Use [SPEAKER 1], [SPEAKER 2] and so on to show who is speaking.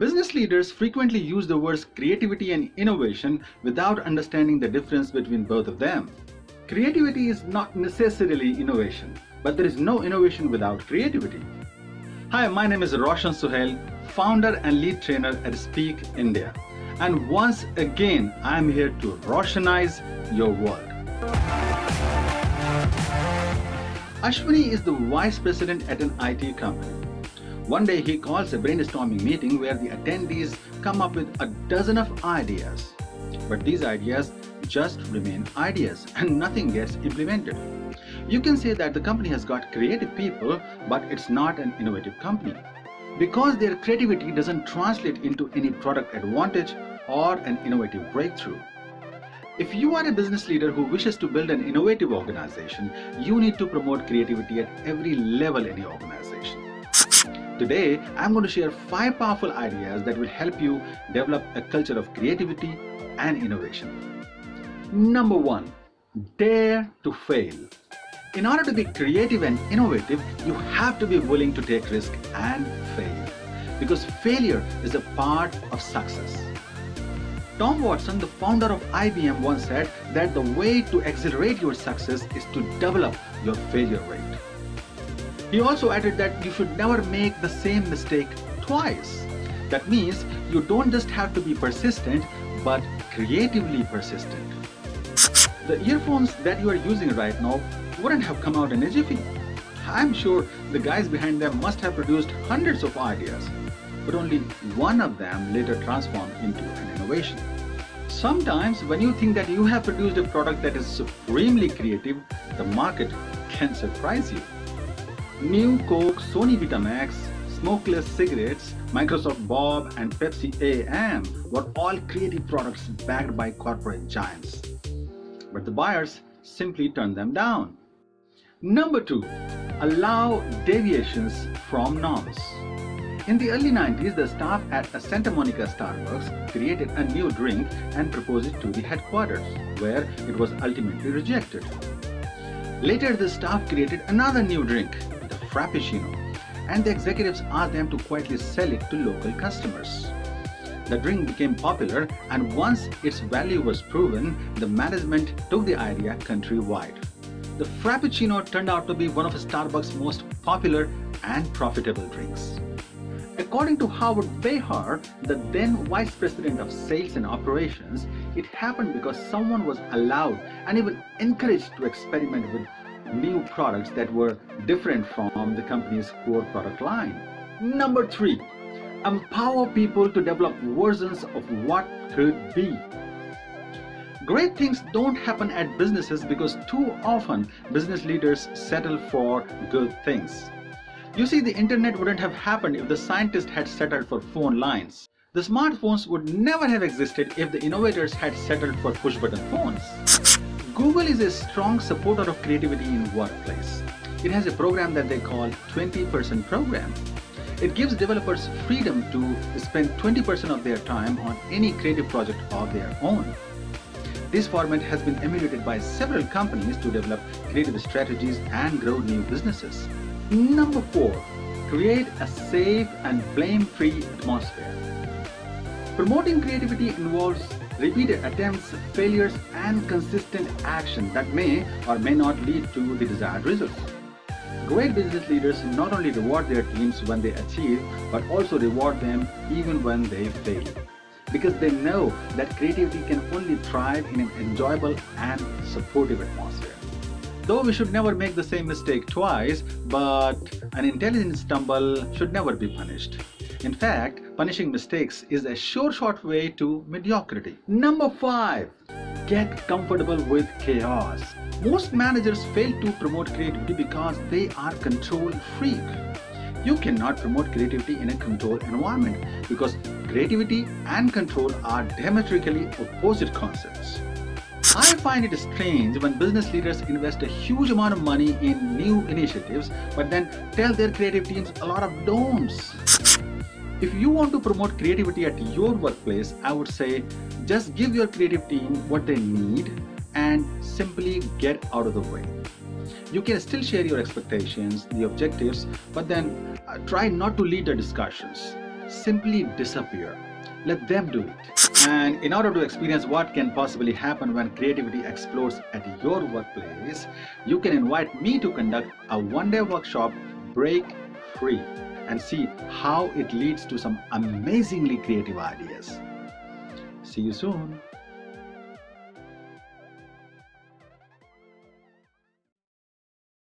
[SPEAKER 1] Business leaders frequently use the words creativity and innovation without understanding the difference between both of them. Creativity is not necessarily innovation, but there is no innovation without creativity. Hi, my name is Roshan Suhail, founder and lead trainer at Speak India. And once again, I am here to Roshanize your world. Ashwini is the vice president at an IT company. One day he calls a brainstorming meeting where the attendees come up with a dozen of ideas. But these ideas just remain ideas and nothing gets implemented. You can say that the company has got creative people, but it's not an innovative company, because their creativity doesn't translate into any product advantage or an innovative breakthrough. If you are a business leader who wishes to build an innovative organization, you need to promote creativity at every level in your organization. Today, I'm going to share 5 powerful ideas that will help you develop a culture of creativity and innovation. Number 1, dare to fail. In order to be creative and innovative, you have to be willing to take risk and fail, because failure is a part of success. Tom Watson, the founder of IBM, once said that the way to accelerate your success is to develop your failure rate. He also added that you should never make the same mistake twice. That means you don't just have to be persistent, but creatively persistent. The earphones that you are using right now wouldn't have come out in a jiffy. I'm sure the guys behind them must have produced hundreds of ideas, but only one of them later transformed into an innovation. Sometimes when you think that you have produced a product that is supremely creative, the market can surprise you. New Coke, Sony Vitamax, smokeless cigarettes, Microsoft Bob and Pepsi AM were all creative products backed by corporate giants. But the buyers simply turned them down. Number 2, allow deviations from norms. In the early 90s, the staff at a Santa Monica Starbucks created a new drink and proposed it to the headquarters, where it was ultimately rejected. Later, the staff created another new drink, the Frappuccino, and the executives asked them to quietly sell it to local customers. The drink became popular, and once its value was proven, the management took the idea countrywide. The Frappuccino turned out to be one of Starbucks' most popular and profitable drinks. According to Howard Behar, the then vice president of sales and operations, it happened because someone was allowed and even encouraged to experiment with new products that were different from the company's core product line. Number 3, empower people to develop versions of what could be. Great things don't happen at businesses because too often business leaders settle for good things. You see, the internet wouldn't have happened if the scientists had settled for phone lines. The smartphones would never have existed if the innovators had settled for push-button phones. Google is a strong supporter of creativity in workplace. It has a program that they call 20% program. It gives developers freedom to spend 20% of their time on any creative project of their own. This format has been emulated by several companies to develop creative strategies and grow new businesses. Number 4, create a safe and blame-free atmosphere. Promoting creativity involves repeated attempts, failures, and consistent action that may or may not lead to the desired results. Great business leaders not only reward their teams when they achieve, but also reward them even when they fail, because they know that creativity can only thrive in an enjoyable and supportive atmosphere. Though we should never make the same mistake twice, but an intelligent stumble should never be punished. In fact, punishing mistakes is a sure short way to mediocrity. Number 5, get comfortable with chaos. Most managers fail to promote creativity because they are control freak. You cannot promote creativity in a controlled environment because creativity and control are diametrically opposite concepts. I find it strange when business leaders invest a huge amount of money in new initiatives but then tell their creative teams a lot of don'ts. If you want to promote creativity at your workplace, I would say just give your creative team what they need and simply get out of the way. You can still share your expectations, the objectives, but then try not to lead the discussions. simply disappear. Let them do it. And in order to experience what can possibly happen when creativity explodes at your workplace, you can invite me to conduct a one-day workshop, Break Free, and see how it leads to some amazingly creative ideas. See you soon.